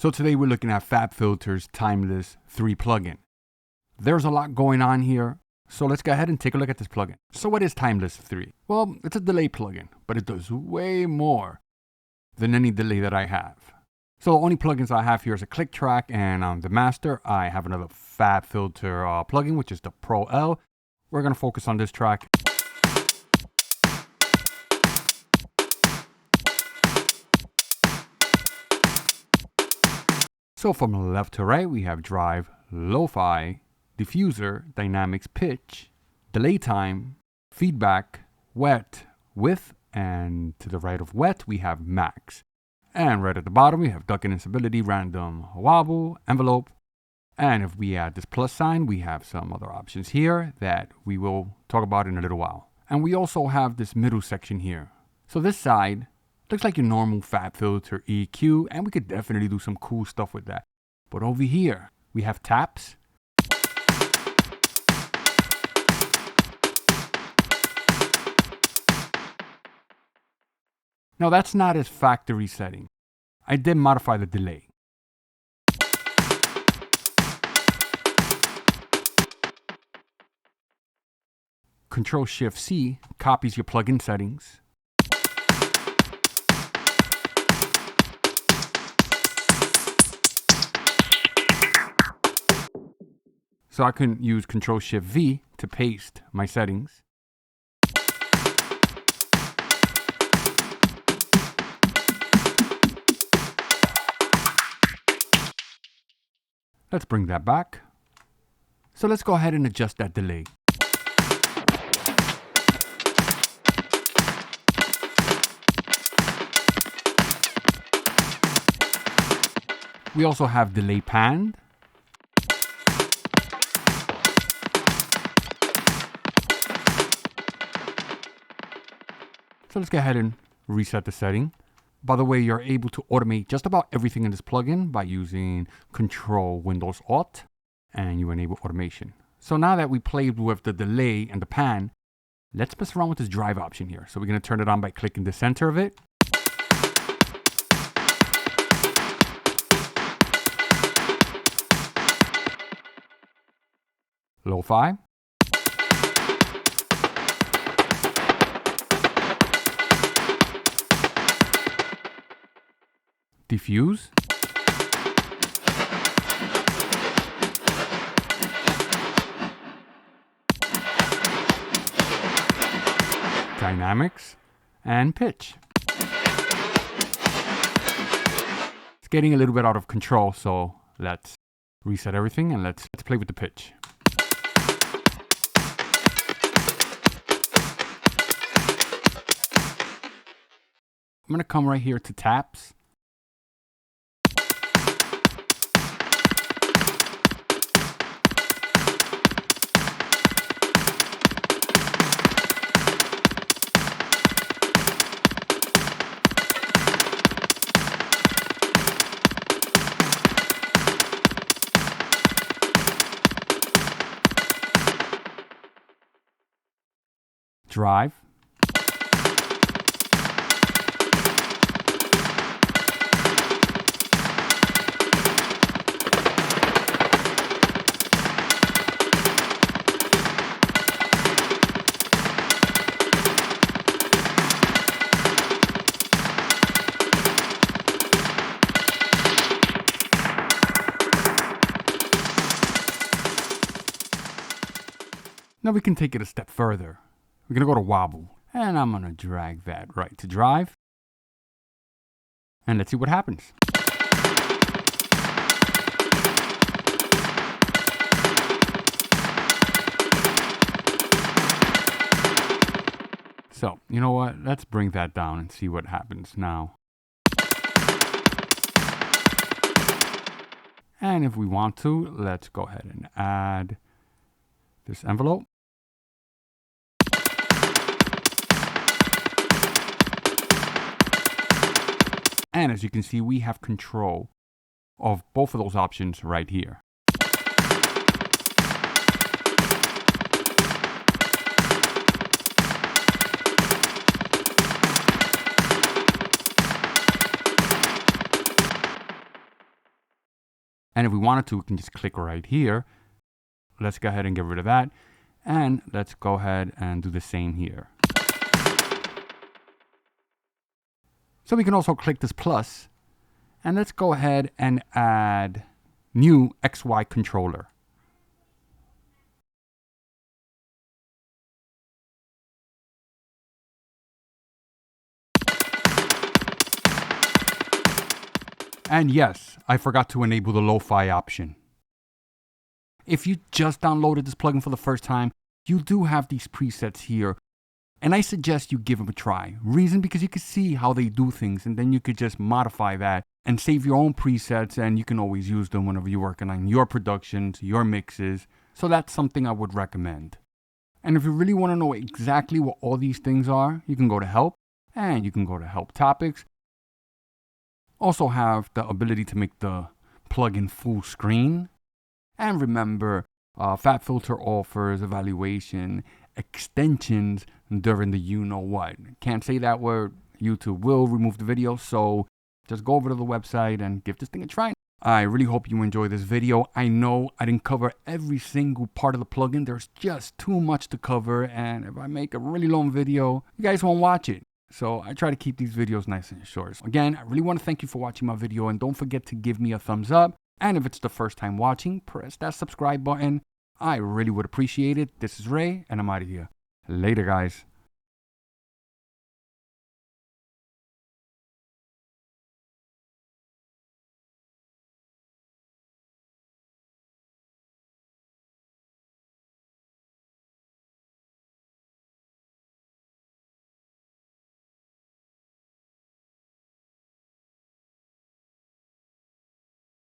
So today we're looking at FabFilter's Timeless 3 plugin. There's a lot going on here, so let's go ahead and take a look at this plugin. So what is Timeless 3? Well, it's a delay plugin, but it does way more than any delay that I have. So the only plugins I have here is a click track, and on the master, I have another FabFilter plugin, which is the Pro L. We're going to focus on this track. So from left to right, we have drive, lo-fi, diffuser, dynamics, pitch, delay time, feedback, wet, width, and to the right of wet, we have max. And right at the bottom, we have duck and instability, random, wobble, envelope. And if we add this plus sign, we have some other options here that we will talk about in a little while. And we also have this middle section here. So this side looks like your normal FabFilter EQ, and we could definitely do some cool stuff with that. But over here, we have taps. Now that's not its factory setting. I did modify the delay. Control-Shift-C copies your plugin settings. So I can use Control-Shift-V to paste my settings. Let's bring that back. So let's go ahead and adjust that delay. We also have delay panned. So let's go ahead and reset the setting. By the way, you're able to automate just about everything in this plugin by using Control Windows Alt, and you enable automation. So now that we played with the delay and the pan, let's mess around with this drive option here. So we're going to turn it on by clicking the center of it. Lo-fi. Diffuse. Dynamics and pitch. It's getting a little bit out of control, so let's reset everything and let's play with the pitch. I'm going to come right here to taps. Drive. Now we can take it a step further. We're going to go to Wobble, and I'm going to drag that right to drive. And let's see what happens. So, you know what? Let's bring that down and see what happens now. And if we want to, let's go ahead and add this envelope. And as you can see, we have control of both of those options right here. And if we wanted to, we can just click right here. Let's go ahead and get rid of that. And let's go ahead and do the same here. So we can also click this plus, and let's go ahead and add new XY controller. And yes, I forgot to enable the lo-fi option. If you just downloaded this plugin for the first time, you do have these presets here, and I suggest you give them a try. Reason, because you can see how they do things, and then you could just modify that and save your own presets, and you can always use them whenever you're working on your productions, your mixes. So that's something I would recommend. And if you really want to know exactly what all these things are, you can go to help, and you can go to help topics. Also have the ability to make the plugin full screen. And remember, FabFilter offers evaluation extensions during the you-know-what. Can't say that word. YouTube will remove the video, so just go over to the website and give this thing a try. I really hope you enjoy this video. I know I didn't cover every single part of the plugin. There's just too much to cover, and if I make a really long video, you guys won't watch it. So I try to keep these videos nice and short. Again, I really want to thank you for watching my video, and don't forget to give me a thumbs up. And if it's the first time watching, press that subscribe button. I really would appreciate it. This is Ray, and I'm out of here. Later, guys.